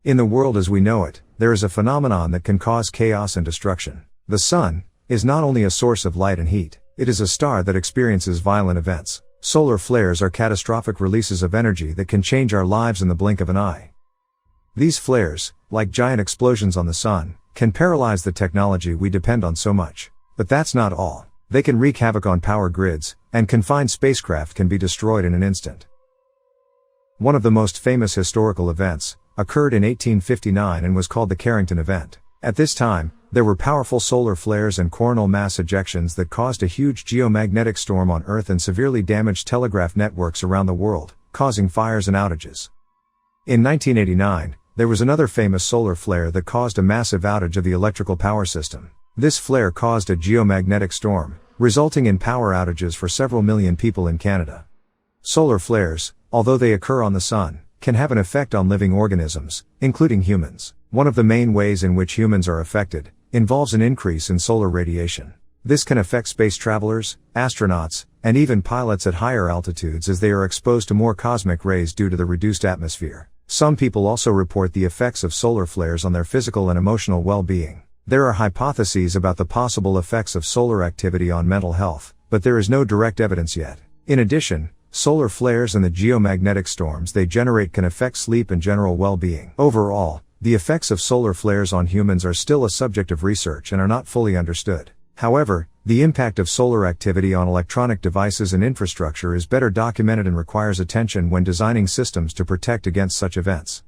In the world as we know it, there is a phenomenon that can cause chaos and destruction. The sun is not only a source of light and heat, it is a star that experiences violent events. Solar flares are catastrophic releases of energy that can change our lives in the blink of an eye. These flares, like giant explosions on the sun, can paralyze the technology we depend on so much. But that's not all. They can wreak havoc on power grids, and confined spacecraft can be destroyed in an instant. One of the most famous historical events occurred in 1859 and was called the Carrington Event. At this time, there were powerful solar flares and coronal mass ejections that caused a huge geomagnetic storm on Earth and severely damaged telegraph networks around the world, causing fires and outages. In 1989, there was another famous solar flare that caused a massive outage of the electrical power system. This flare caused a geomagnetic storm, resulting in power outages for several million people in Canada. Solar flares, although they occur on the sun, can have an effect on living organisms, including humans. One of the main ways in which humans are affected involves an increase in solar radiation. This can affect space travelers, astronauts, and even pilots at higher altitudes as they are exposed to more cosmic rays due to the reduced atmosphere. Some people also report the effects of solar flares on their physical and emotional well-being. There are hypotheses about the possible effects of solar activity on mental health, but there is no direct evidence yet. In addition, solar flares and the geomagnetic storms they generate can affect sleep and general well-being. Overall, the effects of solar flares on humans are still a subject of research and are not fully understood. However, the impact of solar activity on electronic devices and infrastructure is better documented and requires attention when designing systems to protect against such events.